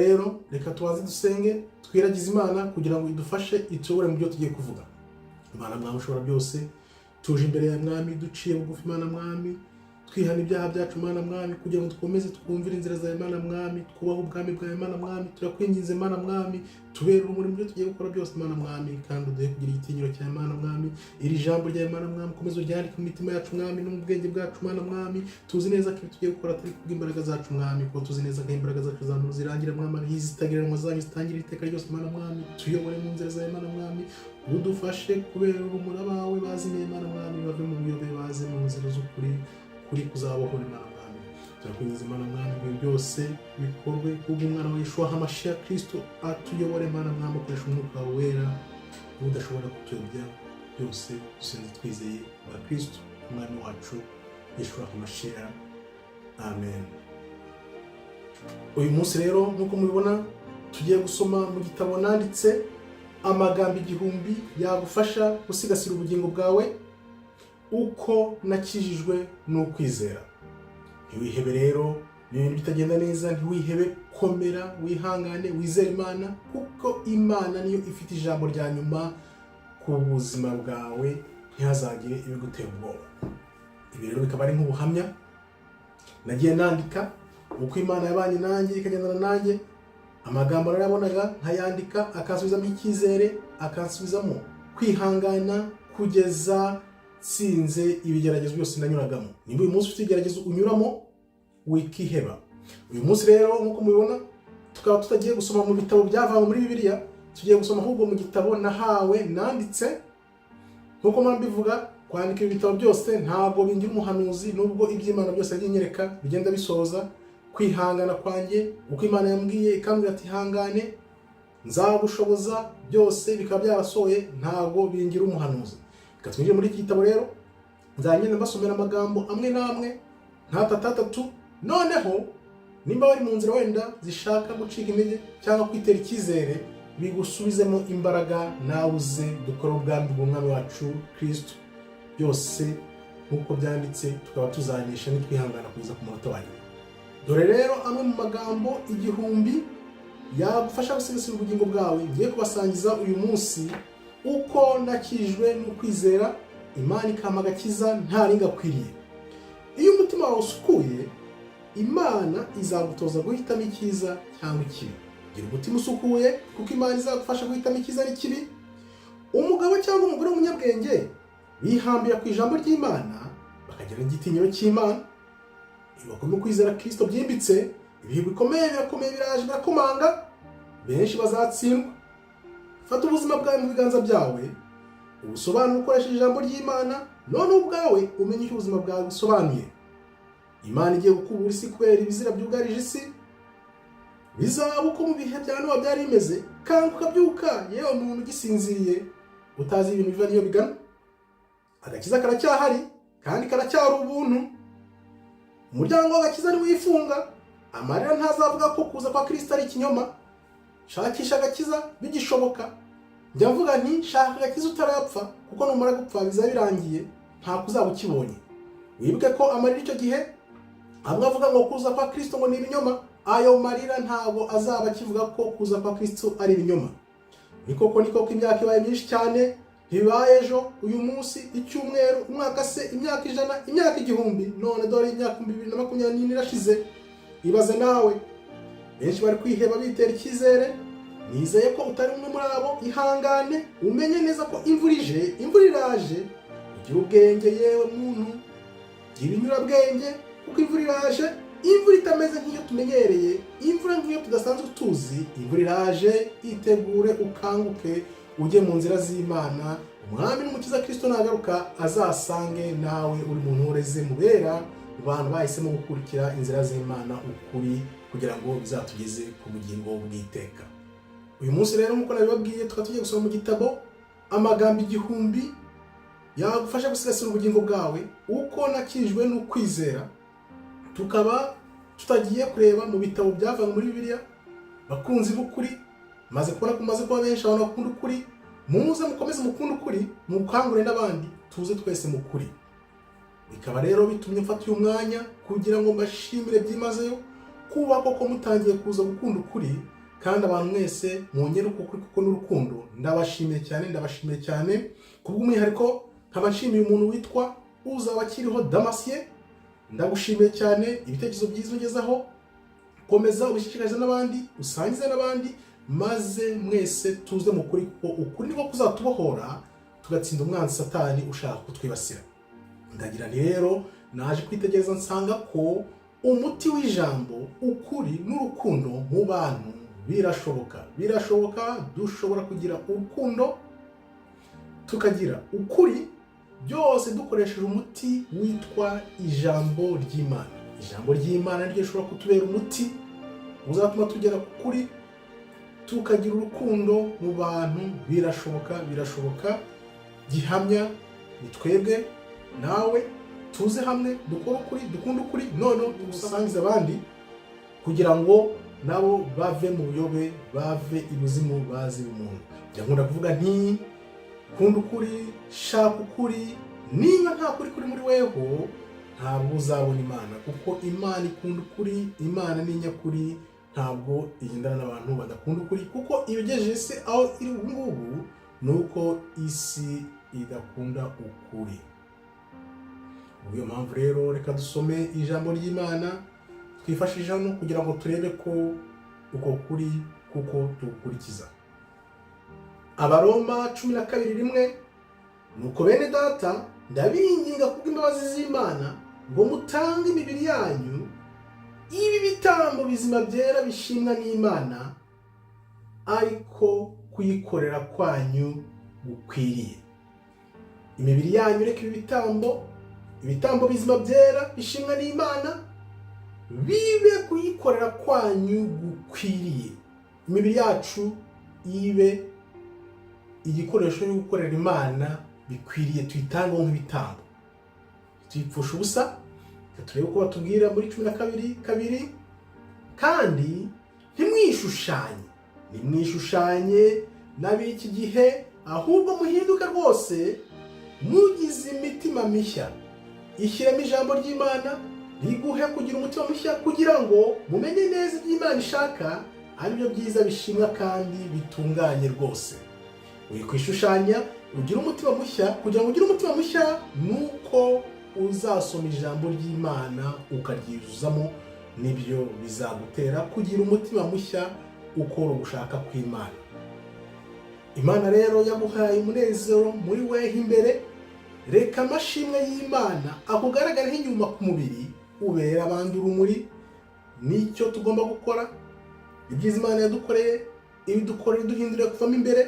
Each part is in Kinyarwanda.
rero reka tubanze dusenge twiragize Imana kugira ngo idufashe ituyobore mu byo tugiye kuvuga. Imana mwami ushobora byose, tuje imbere ya mwami duciye bugufi Imana mwami, twihana ibyaha byacu Imana mwami, kugira ngo dukomeze twumvire inzira za Imana mwami, twubahe ubwami bwa Imana mwami. Turakwinginze Imana mwami, tubere urumuri mu byo tugiye gukora byose Imana mwami, kandi uduhe kugira igitinyiro cya Imana mwami. Iri jambo rya Imana mwami komeza uryandike mu mitima yacu mwami no mu bwenge bwacu Imana mwami. Tuzi neza ko ibyo tugiye gukora turi kubw'imbaraga zacu mwami, kuko tuzi neza ko imbaraga zacu zamuntu zirangira mwami, izitagiranwa zanyu zitangira iteka ryose Imana mwami. Tuyobore mu nzira za Imana mwami, udufashe kubera urumuri abawe bazimiye Imana mwami, bave mu buyobe baze mu nzira z'ukuri kuri kuzabaho Imana mwami. Turakwinginze Imana mwami ibintu byose bikorwe kubw'umwana wa Yeshua HaMashiach Kristo, atuyobore Imana mwami, akoresha umwuka wawe wera udashobora kutuyobya. Byose dusenze twizeye ba Kristo umwami wacu Yeshua HaMashiach, amen. Uyu munsi rero nk'uko mubibona tugiye gusoma mu gitabo nanditse amagambo 1000 yagufasha gusigasira ubugingo bwawe uko nakijijwe n'ukwizera. Ntiwihebe rero ibintu bitagenda neza, ntiwihebe, komera, wihangane, wizere Imana, kuko Imana niyo ifite ijambo rya nyuma ku buzima bwawe, ntihazagire ibigutera ubwoba. Ibi rero bikaba ari nk'ubuhamya nagiye nandika uko Imana yabanye nanjye ikagendana nanjye, amagambo narabonaga nkayandika akansubizamo icyizere, akansubizamo kwihangana kugeza sinze ibigeragezo byose nanyuragamo. Nimba uyu munsi ufite igeragezo unyuramo, wikiheba. Uyu munsi rero nk'uko mubibona tukaba tutagiye gusoma mu bitabo byavanywe muri Bibiliya, tugiye gusoma ahubwo mu gitabo nahawe nanditse. Nk'uko mbivuga, kwandika ibitabo byose ntabwo bingira umuhanuzi, nubwo iby'Imana byose yaginyereka bigenda bisoza kwihangana kwanjye, uko Imana yambwiye ikambwira ati hangane nzagushoboza, byose bikaba byarasohoye, ntabwo bingira umuhanuzi. Reka twinjire muri iki gitabo rero, nzagenda mbasomera amagambo amwe n'amwe ntatatatu. Noneho nimba wari mu nzira wenda zishaka gucika intege cyangwa kwitera icyizere, bigusubizemo imbaraga, nawe uze dukora ubwami bw'umwami wacu Kristo. Byose nk'uko byanditse tukaba tuzanisha nitwihangana kuza ku munota wa nyuma. Dore rero amwe mu magambo 1000 yagufasha gusigasira ubugingo bwawe ngiye kubasangiza uyu munsi, uko nakijwe n'ukwizera, Imana ikampa agakiza nta ringakwiriye. Iyo umutima wawe usukuye, Imana izagutoza guhitamo icyiza cyangwa ikibi. Gira umutima usukuye, kuko Imana izagufasha guhitamo icyiza n'ikibi. Umugabo cyangwa umugore w'umunyabwenge bihambira ku ijambo ry'Imana, bakagira igitinyiro cy'Imana, bakunda kwizera Kristo byimbitse. Ibihe bikomeye birakomeye, biraje birakomanga, benshi bazatsindwa. Fata ubuzima bwawe mu biganza byawe, ubusobanura ukoresheje ijambo ry'Imana, none ubwawe umenye icyo ubuzima bwawe busobanuye. Imana igiye gukubura isi kubera ibizira byugarije isi. Bizaba uko mu bihe bya Nowa byari bimeze, kandi ukabyuka yewe umuntu ugisinziriye utazi ibintu biva niyo bigana. Agakiza karacyahari kandi karacyari ubuntu. Umuryango w'agakiza ntiwifunga. Amarira ntazavuga ko kuza kwa Kristo ari ikinyoma. Shakisha agakiza bigishoboka. Njya mvuga nti shaka agakiza utarapfa, kuko numara gupfa bizaba birangiye, nta kuzaba ukibonye. Wibuke ko amarira icyo gihe amwe avuga ngo kuza kwa Kristo ngo ni ibinyoma, ayo marira ntabwo azaba akivuga ko kuza kwa Kristo ari ibinyoma. Ni koko imyaka ibaye myinshi cyane, ntibibaye ejo, uyu munsi, icyumweru, umwaka se, imyaka 100, imyaka 1000, none dore imyaka 2024 irashize. Ibaze nawe, benshi bari kwiheba bitera icyizere. Nizeye ko utari umwe muri abo. Ihangane, umenye neza ko imvura iraje. Ugira ubwenge yewe muntu, gira inyurabwenge, kuko imvura iraje. Imvura itameze nk'iyo tumenyereye, imvura nk'iyo tudasanzwe tuzi. Imvura iraje, itegure, ukanguke, ujye mu nzira z'Imana. Umwami n'umukiza Kristo nagaruka azasange nawe uri muntu ureze mubera abantu bahisemo gukurikira inzira z'Imana ukuri, kugira ngo bizatugeze ku bugingo bw'iteka. Uyu munsi rero nk'uko nabibabwiye, tukaba tugiye gusoma mu gitabo amagambo 1000 yagufasha gusigasira ubugingo bwawe uko nakijwe n'ukwizera. Tukaba tutagiye kureba mu bitabo byavanywe muri Bibiliya. Bakunzi b'ukuri, maze kubona ko maze kuba benshi abantu bakunda ukuri, muze mukomeze mukunda ukuri, mukangure n'abandi, tuze twese mu kuri. Bikaba rero bitumye mfata uyu mwanya kugira ngo mbashimire byimazeyo kuba koko mutangiye kuza gukunda ukuri kandi abantu mwese mwongere uko kuri kuko n'urukundo. Ndabashimiye cyane kubw'umwihariko nkaba nshimiye umuntu witwa uzaba akiriho Damasien. Ndagushimiye cyane ibitekerezo byiza ugezaho, komeza ubishishikarize n'abandi, usangize n'abandi, maze mwese tuze mu kuri kuko ukuri niko kuzatubohora tugatsinda umwanzi Satani ushaka kutwibasira. Ndagira nti rero naje kwitegereza nsanga ko umuti w'ijambo, ukuri n'urukundo mu bantu birashoboka. Dushobora kugira urukundo tukagira ukuri, byose dukoresheje umuti witwa ijambo ry'Imana. Ijambo ry'Imana ryo rishobora kutubera umuti uzatuma tugera ku kuri, tukagira urukundo mu bantu. Birashoboka. Gihamya ni twebwe nawe, tuze hamwe dukora ukuri, dukunda ukuri, none tugusangize abandi kugira ngo nabo bave mu buyobe, bave ibuzimu, bazi umuntu. Njya nkunda kuvuga nti kunda ukuri, shaka ukuri. Niba nta kuri kuri muri weho, ntabwo uzabona Imana, kuko Imana ikunda ukuri. Imana ni nyakuri, ntabwo igendana n'abantu badakunda ukuri, kuko ibigejeje isi aho iri ubu ngubu ni uko isi idakunda ukuri. Niyo mpamvu rero reka dusome ijambo ry'Imana twifashishije hano kugira ngo turebe ko uko kuri kuko tukurikiza. Abaroma 12:1, nuko bene data ndabinginga kubw'imbabazi z'Imana ngo mutange imibiri yanyu ibi bitambo bizima byera bishimwa n'Imana, ariko kuyikorera kwanyu gukwiriye. Imibiri yanyu reka ibi ibitambo bizima byera bishimwa n'Imana bibe kuyikorera kwanyu gukwiriye. Imibiri yacu ibe igikoresho cyo gukorera Imana bikwiriye, tuyitange nk'ibitambo, tuyipfusha ubusa. Turebe uko batubwira muri 12:2, kandi ntimwishushanye n'ab'iki gihe, ahubwo muhinduke rwose mugize imitima mishya. Ishyiramo ijambo ry'Imana riguhe kugira umutima mushya, kugira ngo mumenye neza ibyo Imana ishaka, ari byo byiza bishimwa kandi bitunganye rwose. Wikwishushanya, ugire umutima mushya. Kugira ngo ugire umutima mushya nuko uzasoma ijambo ry'Imana ukaryuzuzamo, nibyo bizagutera kugira umutima mushya ukora ugushaka kw'Imana. Imana rero yaguhaye umunezero muri weho imbere. Reka amashimwe y'Imana akugaragareho inyuma ku mubiri, ubera abandi urumuri. Nicyo tugomba gukora. Ibyiza Imana yadukoreye, ibidukoreye duhindurira kuvamo imbere,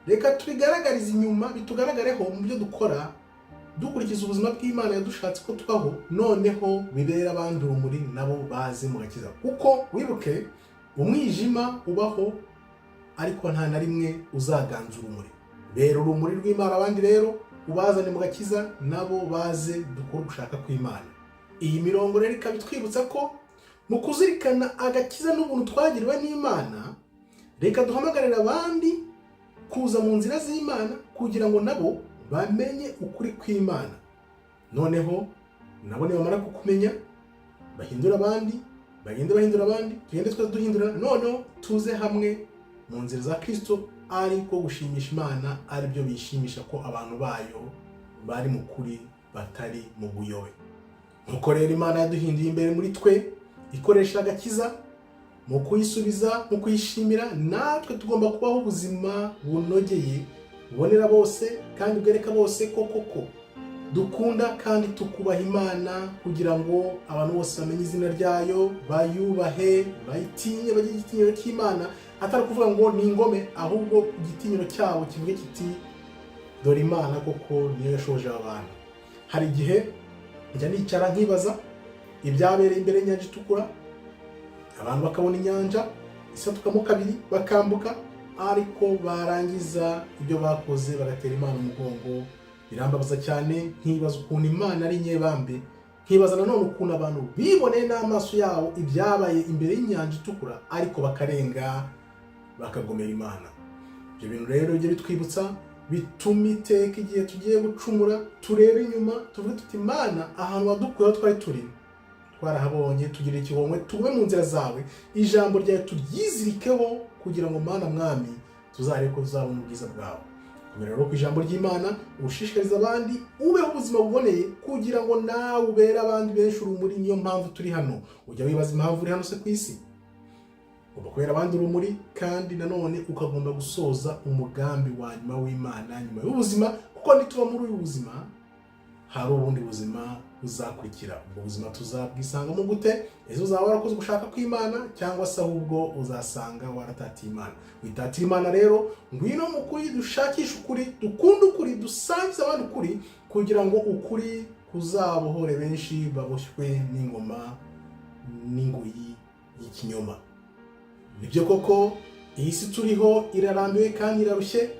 reka tubigaragarize inyuma, bitugaragareho mu byo dukora, dukurikiza ubuzima bw'Imana yadushatse ko tubaho, noneho bibera abandi urumuri, nabo bazi mu gakiza. Kuko wibuke, umwijima ubaho ariko nta na rimwe uzaganza urumuri. Bera urumuri rw'Imana abandi rero, ubazane mu gakiza, nabo baze dukora ugushaka kw'Imana. Iyi mirongo rero ikaba itwibutsa ko mu kuzirikana agakiza n'ubuntu twagiriwe n'Imana, reka duhamagarira abandi kuza mu nzira z'Imana kugira ngo nabo bamenye ukuri kw'Imana. Noneho nabo nibamara kukumenya, bahindura abandi, bagende bahindura abandi, tugende twese duhindura, noneho tuze hamwe mu nzira za Kristo, ariko gushimisha Imana ari byo bishimisha ko abantu bayo bari mu kuri, batari mu buyobe. Nuko rero Imana yaduhinduye imbere muri twe, ikoresha agakiza mu kuyisubiza, mu kuyishimira. Natwe tugomba kubaho ubuzima bunogeye, bubonera bose kandi bwereka bose ko koko dukunda kandi tukubaha Imana, kugira ngo abantu bose bamenye izina ryayo, bayubahe, bayitinye, bagire igitinyiro cy'Imana. Atari kuvuga ngo ni ingome, ahubwo igitinyiro cyabo kivuge kiti dore Imana koko niyo yashoje abantu. Hari igihe njya nicara nkibaza ibyabereye imbere y'inyanja itukura, abantu bakabona inyanja isatukamo kabiri bakambuka, ariko barangiza ibyo bakoze bagatera Imana umugongo. Birambabaza cyane, nkibaza ukuntu Imana ari nyebambe, nkibaza nanone ukuntu abantu biboneye n'amaso yabo ibyabaye imbere y'inyanja itukura, ariko bakarenga bakagomera Imana. Ibyo bintu rero bijye bitwibutsa, bituma iteka igihe tugiye gucumura turebe inyuma, tuvuge tuti Imana, ahantu wadukuyeho twari turi twarahabonye, tugira ikihomwe, tugume mu nzira zawe, ijambo ryawe turyizirikeho kugira ngo Mana Mwami tuzarebe ko tuzabona ubwiza bwawe. Komera rero ku ijambo ry'Imana, ushishikariza abandi, ubeho ubuzima buboneye kugira ngo nawe ubere abandi benshi urumuri. Niyo mpamvu turi hano. Ujya wibaza impamvu uri hano se ku isi? Ugomba kubera abandi urumuri, kandi nanone ukagomba gusoza umugambi wa nyuma w'Imana nyuma y'ubuzima, kuko nituba muri uyu buzima hari ubundi buzima buzakurikira. Ubwo buzima tuzabwisangamo gute? Ese uzaba warakoze gushaka kw'Imana, cyangwa se ahubwo uzasanga waratatiye Imana? Witatira Imana rero, ngwino mu kuri, dushakishe ukuri, dukunde ukuri, dusangize abandi ukuri, kugira ngo ukuri kuzabohore benshi baboshywe n'ingoma n'ingoyi y'ikinyoma. Nibyo koko iyi si turiho irarambiwe kandi irarushye,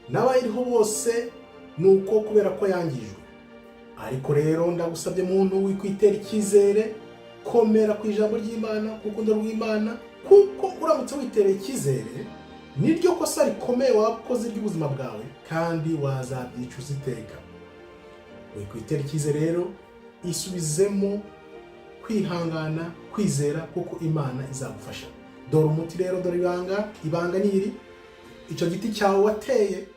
n'abayiriho bose nuko kubera ko yangijwe. Ariko rero ndagusabye muntu wikwitera icyizere, komera ku ijambo ry'Imana, ku rukundo rw'Imana, kuko uramutse witereye icyizere niryo kosa rikomeye wakoze ry'ubuzima bwawe, kandi wazabyicuza iteka. Wikwitera icyizere rero, isubizemo kwihangana, kwizera, kuko Imana izagufasha. Dore umuti rero, dore ibanga ni iri: icyo giti cyawe wateye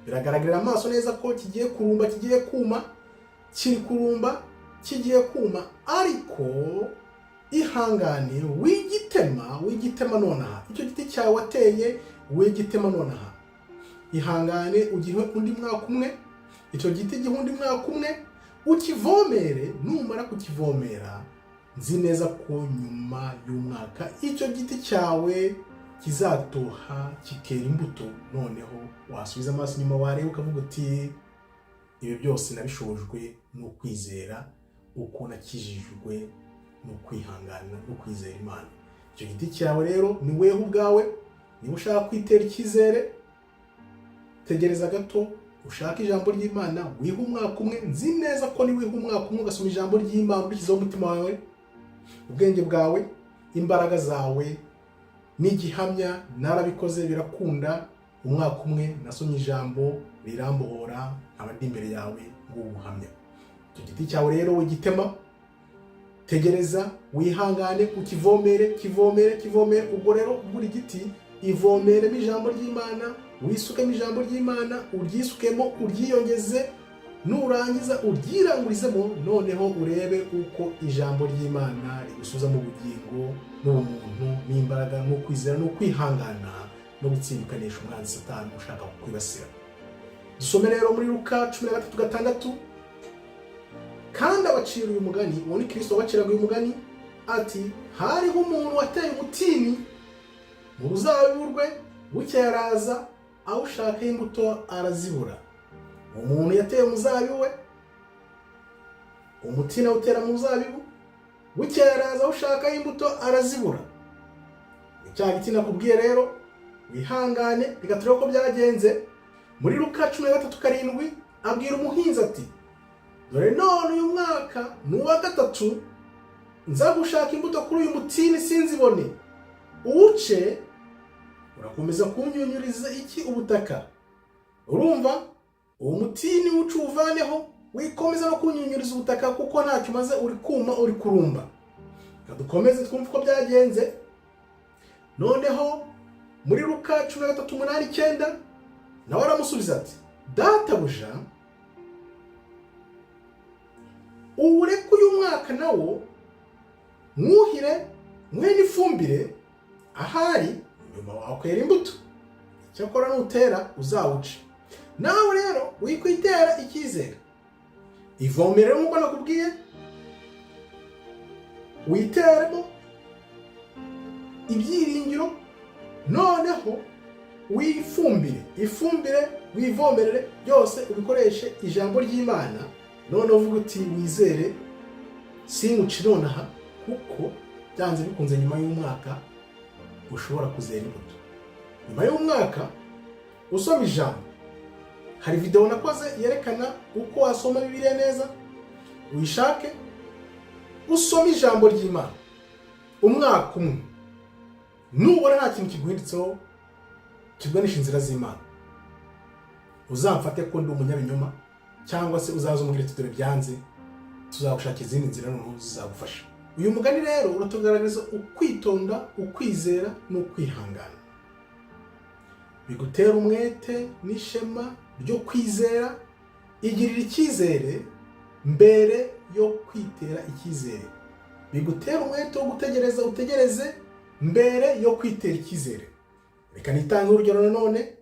biragaragarira amaso neza ko kigiye kurumba, kigiye kuma, kiri kurumba, kigiye kuma, ariko ihangane, wigitema nonaha. Icyo giti cyawe wateye wigitema nonaha. Ihangane, ugihe undi mwaka umwe, icyo giti gihe undi mwaka umwe, ukivomere. Numara kukivomera, nzi neza ko nyuma y'umwaka icyo giti cyawe kizatoha, kikera imbuto. Noneho wasubiza amaso inyuma, wareba ukavuga uti ibi byose nabishobojwe no kwizera, uko nakijijwe no kwihangana no kwizera Imana. Icyo giti cyawe rero ni wewe ubwawe. Niba ushaka kwitera icyizere, tegereza gato, ushaka ijambo ry'Imana, wiha umwaka umwe. Nzi neza ko niwiha umwaka umwe ugasoma ijambo ry'Imana, ushyizeho umutima wawe, ubwenge bwawe, imbaraga zawe, n'igihamya, narabikoze birakunda, umwaka umwe nasomye ijambo rirambohora, abandi imbere yawe ngubuhamya. Icyo giti cyawe rero wigitema, tegereza, wihangane, ukivomere, kivomere. Ubwo rero buri giti ivomeremo ijambo ry'Imana, wisukemo ijambo ry'Imana, uryisukemo, uryiyongeze, nurangiza uryirangurizemo. Noneho urebe uko ijambo ry'Imana rigusubiza mu bugingo n'ubumuntu n'imbaraga no kwizera no kwihangana no gutsindikanisha umwanzi Satani ushaka kukwibasira. Dusome rero muri Luka 13:6. Kandi abacira uyu mugani, uwo ni Kristo wabaciraga uyu mugani, ati: hariho umuntu wateye umutini mu ruzabibu rwe, bukeye araza awushakaho imbuto arazibura. Umuntu yateye umuzabibu we, umutina utera mu muzabibu, bukeye araza awushakaho imbuto arazibura. Icya giti nakubwiye rero, wihangane, reka turebe ko byagenze. Muri Luka 13:7 abwira umuhinzi ati: dore none uyu mwaka ni uwa gatatu nza gushaka imbuto kuri uyu mutini sinzibone. Uwuce, urakomeza kunyunyuriza iki ubutaka? Urumva? Uwo mutini uca uvaneho, wikomeza no kunyunyuriza ubutaka, kuko ntacyo umaze, uri kuma, uri kurumba. Dukomeze twumve uko byagenze. Noneho muri Luka 13:8-9 nawe aramusubiza ati: databuja, ureke uyu mwaka nawo mwuhire, mwe n'ifumbire, ahari nyuma wakwera imbuto. Cyakora nutera uzawuca. Nawe rero wikwitera icyizere, ivomere nk'uko nakubwiye, witeremo ibyiringiro, noneho ifumbire, wivomerere, byose ubikoreshe ijambo ry'Imana. Noneho uvuga uti wizere, singuci nonaha, kuko byanze bikunze nyuma y'umwaka ushobora kuzera imbuto. Nyuma y'umwaka usoma ijambo, hari video nakoze yerekana uko wasoma Bibiliya neza. Uyishake, usome ijambo ry'Imana umwaka umwe, nubona nta kintu kiguhindutseho kiganisha inzira z'Imana, uzamfate ko ndi umunyabinyoma, cyangwa se uzaza umbwire ati dore byanze, tuzagushaka izindi nzira noneho zizagufasha. uyu mugani rero uratugaragariza ukwitonda, ukwizera n'ukwihangana. Bigutera umwete n'ishema ryo kwizera. Igirira icyizere mbere yo kwitera icyizere. Bigutera umwete wo gutegereza, utegereze mbere yo kwitera icyizere. Reka nitange urugero nanone.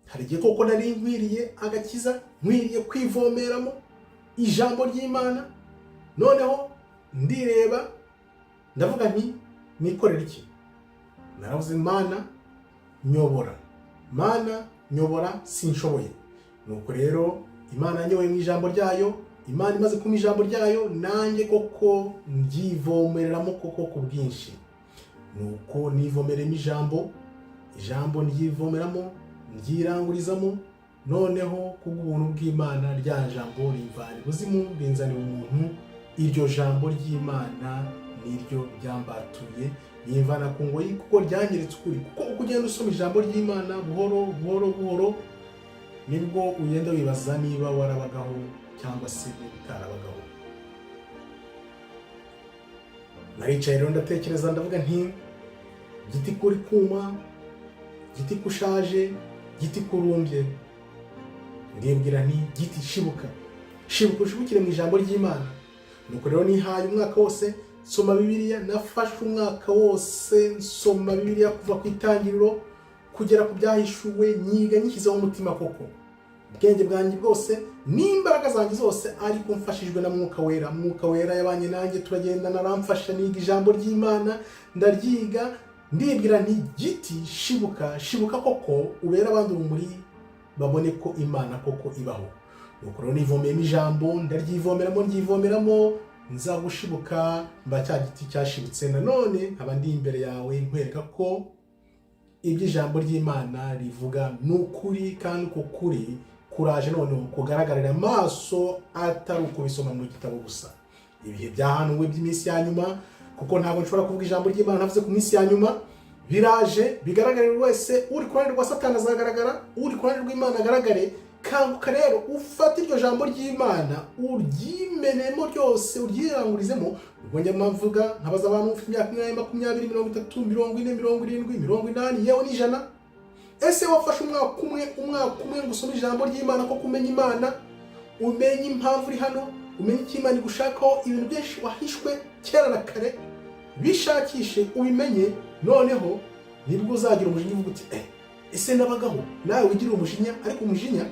Hari igihe koko nari nkwiriye agakiza, nkwiriye kwivomeramo ijambo ry'Imana, noneho ndireba ndavuga nti nikorera iki? Naravuze Mana nyobora, Mana nyobora, sinshoboye. Nuko rero Imana yanyoboye mu ijambo ryayo. Imana imaze kumpa ijambo ryayo, nanjye koko ndyivomereramo koko ku bwinshi. Nuko nivomeremo ijambo ndyivomeramo, ndyirangurizamo, noneho kubw'ubuntu bw'Imana rya jambo rimvana ibuzimu rinzanira umuntu. Iryo jambo ry'Imana niryo ryambatuye, yimvana ku ngoyi kuko ryanyeretse ukuri. Kuko uko ugenda usoma ijambo ry'Imana buhoro nibwo ugenda wibaza niba warabagaho cyangwa se utarabagaho. Naricaye rero ndatekereza, ndavuga nti giti kuri kuma, giti kushaje, giti kurumbye. Ndibwira nti giti shibuka ushibukire mu ijambo ry'Imana. Nuko rero nihaye umwaka wose nsoma Bibiliya. Nafashe umwaka wose nsoma Bibiliya kuva ku itangiriro kugera ku byahishuwe, nyiga nyishyizeho umutima koko. Ubwenge bwanjye bwose n'imbaraga zanjye zose, ariko mfashijwe na Mwuka Wera. Mwuka Wera yabanye nanjye, turagenda naramfasha niga ijambo ry'Imana, ndaryiga. Ndibwira nti giti shibuka koko, ubera abandi urumuri, babone ko Imana koko ibaho. Nuko rero nivomeyemo ijambo, ndyivomeramo, nza gushibuka, mba cya giti cyashibutse. Nanone nkaba ndi imbere yawe nkwereka ko iby'ijambo ry'Imana rivuga n'ukuri, kandi uko kuri kuraje noneho kugaragarira amaso, atari uko bisoma mu gitabo gusa. Ibihe byahanuwe by'iminsi ya nyuma, kuko ntabwo nshobora kuvuga ijambo ry'Imana ntavuze ku minsi ya nyuma, biraje bigaragarira wese. Uri ku ruhande rwa Satani azagaragara, uri ku ruhande rw'Imana agaragare. Kanguka rero ufate iryo jambo ry'Imana, uryimenemo ryose, uryirangurizemo. Ubwo njya mvuga nkabaza abantu ufite imyaka 20, 20, 30, 40, 70, 80, yewe n'ijana. Ese wafashe umwaka umwe gusoma ijambo ry'Imana ko kumenya Imana, umenye impamvu uri hano, umenye icyo Imana igushakaho, ibintu byinshi wahishwe kera na kare, bishakishe ubimenye. Noneho nibwo uzagira umujinya uvuga uti ese nabagaho. Nawe wigira umujinya, ariko umujinya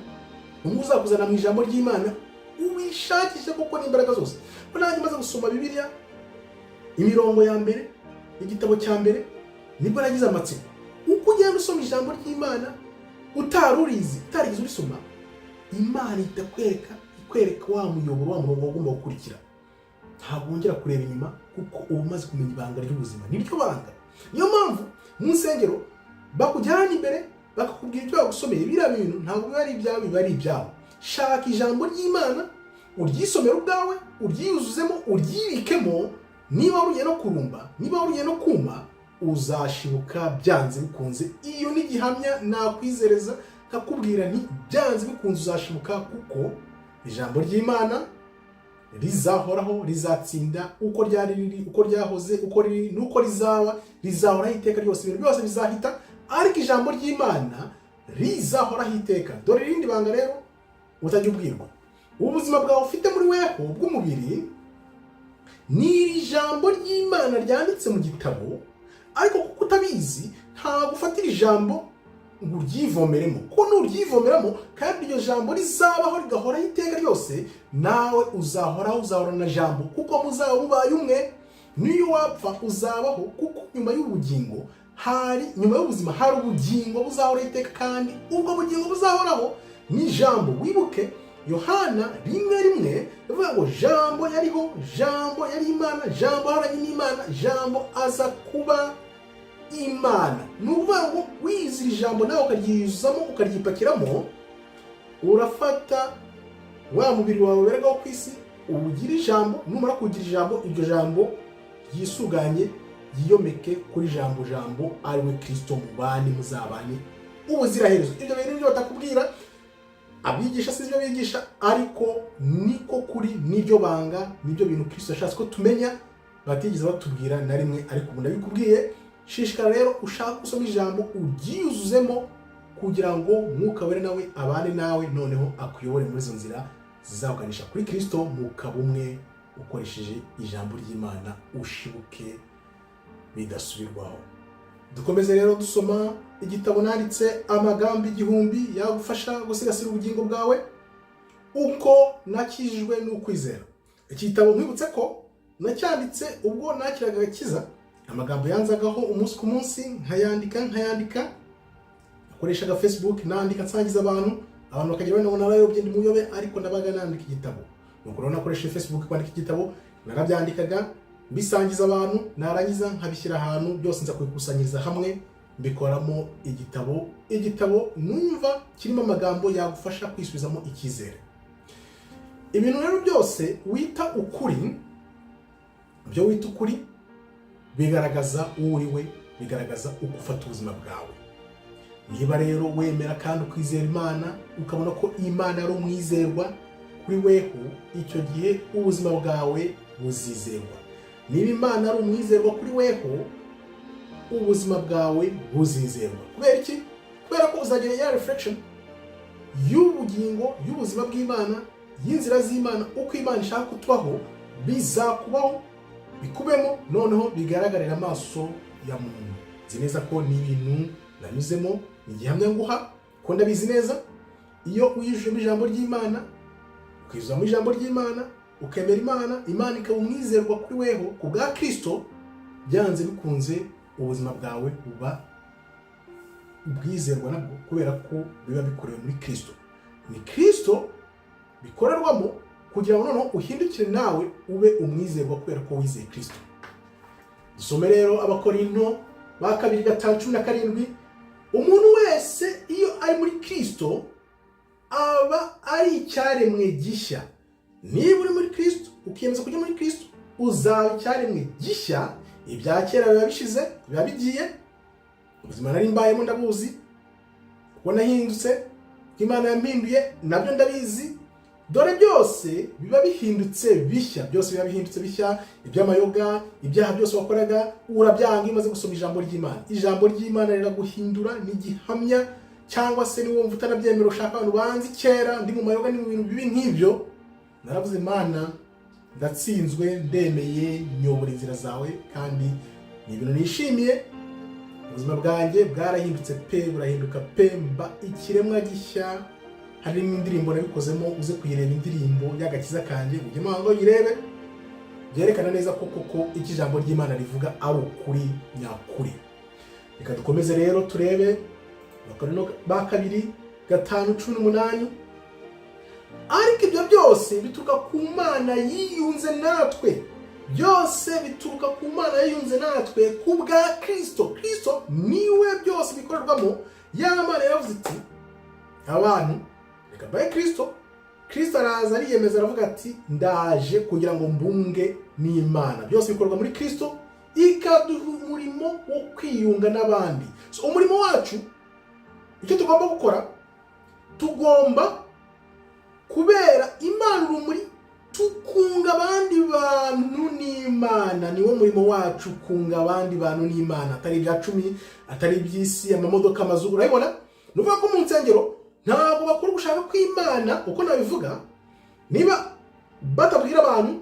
umwe uzakuzana mu ijambo ry'Imana, ubishakishe kuko n'imbaraga zose. Ko nanjye maze gusoma Bibiliya imirongo ya mbere, igitabo cya mbere, nibwo nagize amatsiko. Uko ugenda usoma ijambo ry'Imana utarurizi, utarigize urisoma, Imana ikwereka wa muyoboro, wa murongo ugomba gukurikira. Ntabwo wongera kureba inyuma, kuko uba umaze kumenya ibanga ry'ubuzima. Niryo banga. Niyo mpamvu mu nsengero bakujyana imbere bakakubwira ibyo bagusomeye. Biriya bintu ntabwo biba ari ibyawe, biba ari ibyabo. Shaka ijambo ry'Imana, uryisomere ubwawe, uryiyuzuzemo, uryibikemo. Niba urugiye no kurumba, niba urugiye no kuma, uzashibuka byanze bikunze. Iyo ni gihamya nakwizereza, kakubwira nti byanze bikunze uzashibuka, kuko ijambo ry'Imana rizahoraho, rizatsinda uko ryari riri, uko ryahoze, uko riri, nuko rizahoraho iteka ryose. Ibintu byose bizahita, ariko ijambo ry'Imana rizahoraho iteka. Dore irindi banga rero utajya ubwirwa. Ubuzima bwawe ufite muri weho bw'umubiri ni iri jambo ry'Imana ryanditse mu gitabo, ariko kuko utabizi ntabwo ufatira ijambo ngo uryivomeremo. Kuko nuryivomeramo kandi iryo jambo rizabaho rigahoraho iteka ryose, nawe uzahorana na jambo, kuko muzaba mubaye umwe. Niyo wapfa uzabaho, kuko nyuma y'ubuzima hari ubugingo buzahoraho iteka, kandi ubwo bugingo buzahoraho ni jambo. Wibuke Yohana 1:1 bivuga ngo jambo yariho, jambo yari Imana, jambo haranye n'Imana, jambo aza kuba Imana. Nuvuga ngo wizira ijambo nawe ukaryizamo, ukaryipakiramo, urafata wa mubiri wawe weragaho ku isi, ugira ijambo. Numara kugira ijambo, iryo jambo ryisuganye yiyomeke kuri jambo ari we Kristo, mubane muzabane ubuziraherezo. Ibyo bintu byo batakubwira abigisha, si byo bigisha, ariko niko kuri, niryo banga, nibyo bintu Kristo yashatse ko tumenya. batigeze batubwira na rimwe, ariko ubu ndabikubwiye. Shishikara rero ushaka gusoma ijambo uryiyuzuzemo kugira ngo Mwuka Wera nawe abane nawe, noneho akuyobore muri izo nzira zizaganisha kuri Kristo mu kabumwe, ukoresheje ijambo ry'Imana ushibuke bidasubirwaho. Dukomeze rero dusoma igitabo nanditse, amagambo igihumbi yagufasha gusigasira ubugingo bwawe, uko nakijijwe n'ukwizera. Iki gitabo nkwibutse ko nacyanditse ubwo nakiraga agakiza, amagambo yanzagaho umunsi ku munsi, nkayandika, akoreshaga Facebook, nandika nsangiza abantu bakagira bane narayobye ndi muyobe, ariko nabaga nandika igitabo. Nuko rero nakoresheje Facebook kwandika igitabo, narabyandikaga bisangiza abantu, narangiza nkabishyira ahantu, byose nza kubikusanyiriza hamwe mbikoramo igitabo numva kirimo amagambo yagufasha kwisubizamo icyizere. Ibintu rero byose wita ukuri, byo wita ukuri bigaragaza uwo uriwe, bigaragaza uko ufata ubuzima bwawe. Niba rero wemera kandi ukwizera Imana, ukabona ko Imana ari umwizerwa kuri weho, icyo gihe ubuzima bwawe buzizerwa. Niba Imana ari umwizerwa kuri weho, ubuzima bwawe buzizerwa. Kubera iki? Kubera ko uzagira ya reflection y'ubugingo, y'ubuzima bw'Imana, y'inzira z'Imana, uko Imana ishaka kutubaho, bizakubaho, bikubemo, noneho bigaragarira amaso ya muntu. Nzi neza ko ni ibintu nanyuzemo, igihamya nguha ko ndabizi neza. Iyo uyijuje mu ijambo ry'Imana, ukizuza mu ijambo ry'Imana, ukemera Imana ikaba umwizerwa kuri weho ku bwa Kristo, byanze bikunze ubuzima bwawe buba ubwizerwa nabwo, kubera ko biba bikorewe muri Kristo. Ni Kristo bikorerwamo kugira ngo noneho uhindukire nawe ube umwizerwa kubera ko wizeye Kristo. Dusome rero Abakorinto ba 2:5-17. Umuntu wese iyo ari muri Kristo aba ari icyaremwe gishya. Niba uri muri Kristo, ukiyemeza kujya muri Kristo, uzaba icyaremwe gishya. Ibya kera biba bishize, biba bigiye. Ubuzima nari mbayemo ndabuzi, uko nahindutse, Imana yampinduye nabyo ndabizi. Dore byose biba bihindutse bishya, byose biba bihindutse bishya. Iby'amayoga, ibyaha byose wakoraga urabyanga imaze gusoma ijambo ry'Imana. Ijambo ry'Imana riraguhindura, ni gihamya, cyangwa se ni wumva utanabyemera ushaka abantu banzi kera ndi mu mayoga ni mu bintu bibi nk'ibyo, naravuze Imana ndatsinzwe, ndemeye, nyobora inzira zawe, kandi ni ibintu nishimiye. Ubuzima bwanjye bwarahindutse pe, burahinduka pe, mba ikiremwa gishya. Hari n'indirimbo nabikozemo, uze kuyireba indirimbo y'agakiza kanjye, ujye muhango yirebe, byerekana neza ko koko iki jambo ry'Imana rivuga ari ukuri nyakuri. Reka dukomeze rero turebe Abakorinto ba 2:5-18. Ariko ibyo byose bituruka ku Mana yiyunze natwe. Byose bituruka ku Mana yiyunze natwe ku bwa Kristo. Kristo niwe byose bikorerwamo. Ya Mana yavuze iti, abantu reka baye Kristo. Kristo araza ariyemeza aravuga ati, ndaje kugira ngo mbunge n'Imana. Byose bikorwa muri Kristo, ikaduha umurimo wo kwiyunga n'abandi. So umurimo wacu, icyo tugomba gukora, tugomba kubera Imana urumuri, tukunga abandi bantu n'Imana. Niwo murimo wacu, kunga abandi bantu n'Imana, atari ibya 10, atari iby'isi, amamodoka, amazu. Urabibona? Nuvuga ko mu nsengero ntabwo bakora gushaka kw'Imana, uko nabivuga. Niba batabwira abantu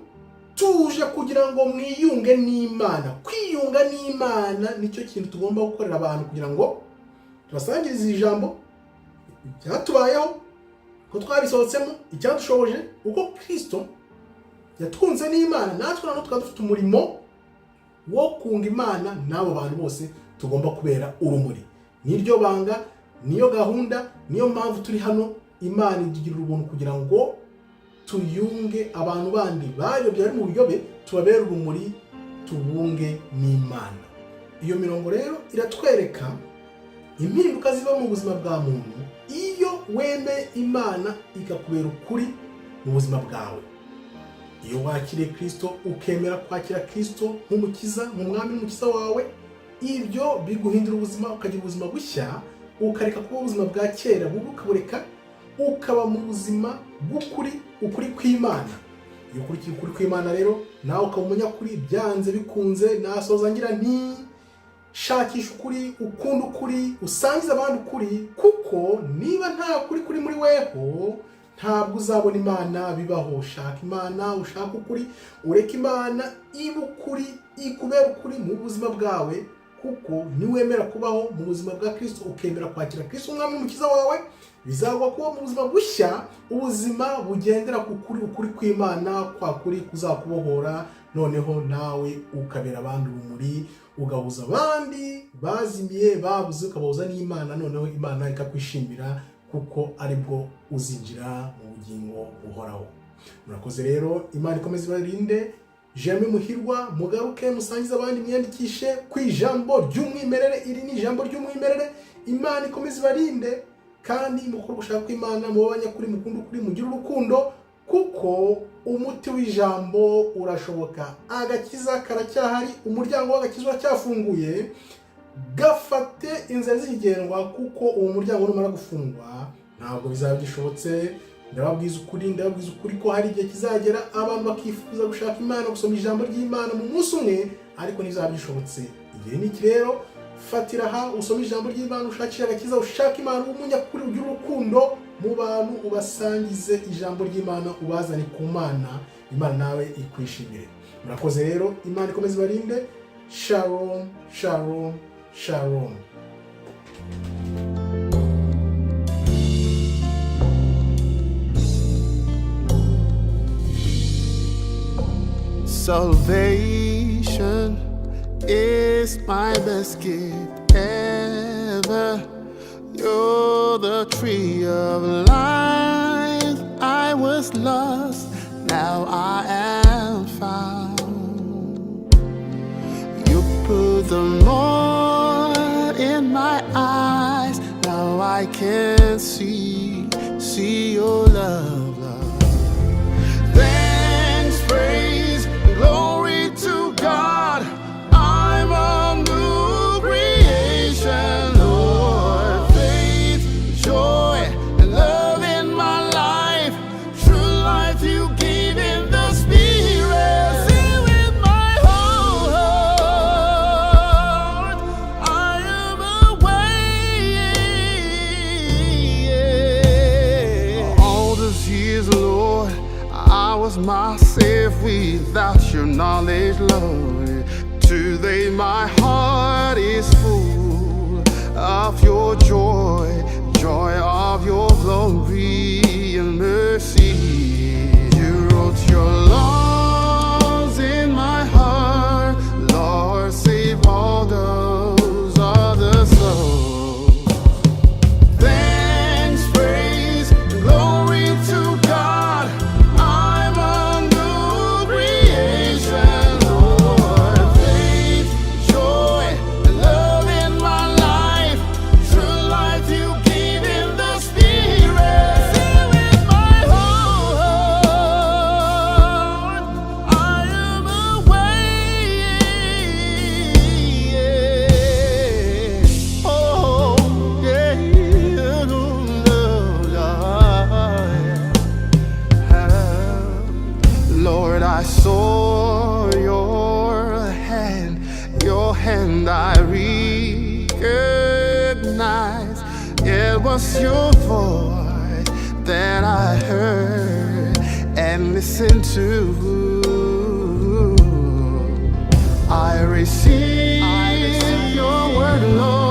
tuje kugira ngo mwiyunge n'Imana, kwiyunga n'Imana nicyo kintu tugomba gukorera abantu, kugira ngo tubasangirize ijambo cyatubayeho, ko twabisohotsemo, icyadushoboje, uko Kristo yatwunze n'Imana, natwe nano tukaba dufite umurimo wo kunga Imana n'abo bantu bose tugomba kubera urumuri. Niryo banga, niyo gahunda, niyo mpamvu turi hano. Imana idugirira ubuntu kugira ngo tuyunge abantu bandi bayobye bari mu buyobe, tubabere urumuri, tubunge n'Imana. Iyo mirongo rero iratwereka impinduka ziba mu buzima bwa muntu iyo wemeye Imana ikakubera ukuri mu buzima bwawe. Iyo wakiriye Kristo, ukemera kwakira Kristo nk'umukiza, nk'umwami n'umukiza wawe, ibyo biguhindura ubuzima, ukagira ubuzima bushya, ukareka kuba ubuzima bwa kera bubi, ukabureka ukaba mu buzima bw'ukuri, ukuri kw'Imana. Iyo ukuri kw'Imana rero nawe ukaba umunyakuri byanze bikunze. Nasoza ngira nti shakisha ukuri, ukunda ukuri, usangize abandi ukuri, kuko niba nta kuri kuri muri weho ntabwo uzabona Imana bibaho. Shaka Imana, ushaka ukuri, ureka Imana iba ukuri, ikubera ukuri mu buzima bwawe, kuko niwemera kubaho mu buzima bwa Kristo, ukemera kwakira Kristo umwami n'umukiza wawe, bizagwa kuba mu buzima bushya, ubuzima bugendera ku kuri, ukuri kw'Imana, kwa kuri kuzakubohora, noneho nawe ukabera abandi urumuri, ugahuza abandi bazimiye babuze, ukabahuza n'Imana, noneho Imana ikakwishimira, kuko aribwo uzinjira mu bugingo buhoraho. Murakoze rero, Imana ikomeze ibarinde. Jeremy Muhirwa, mugaruke musangize abandi, mwiyandikishe ku ijambo ry'umwimerere. Iri ni ijambo ry'umwimerere. Imana ikomeze ibarinde, kandi mukuru gushaka kw'Imana, mu banyakuri, mukunda ukuri, mugira urukundo, kuko umuti w'ijambo urashoboka. Agakiza karacyahari, umuryango w'agakiza uracyafunguye. Gafate inzira zigendwa, kuko uwo muryango numara gufungwa ntabwo bizaba gishobotse. Ndababwiza ukuri ko hari igihe kizagera abantu bakifuza gushaka Imana, gusoma ijambo ry'Imana mu munsi umwe, ariko ntizaba bishobotse. Igihe ni iki rero, fatira aha usome ijambo ry'Imana, ushakishe agakiza, ushaka Imana, umunyakuri, ugira urukundo mu bantu, ubasangize ijambo ry'Imana, ubazane ku Mana, Imana nawe ikwishimire. Murakoze rero, Imana ikomeze ibarinde. Shalom, shalom, shalom. Salvation is my best gift ever. You're the tree of life. I was lost, now I am found. You put the Lord in my eyes. Now I can see your love. Thanks, praise, glory to God. I'm a new creation, Lord. Faith, joy, and love in my life. True life you give in the Spirit. Sing with my whole heart. I am awake. All these years, Lord, I was myself without your knowledge, Lord. Today my heart is full of your joy, joy of your glory and mercy. You wrote your laws in my heart, Lord, save all those other souls. Thanks, praise, glory to God. I'm a new creation, Lord. Faith, joy, and love in my life. True life you give in the Spirit. Sing with my whole heart. I am awake. Oh, yeah. Lord, I saw your hand I recognize. It was your voice that I heard and listened to. I receive your word, Lord.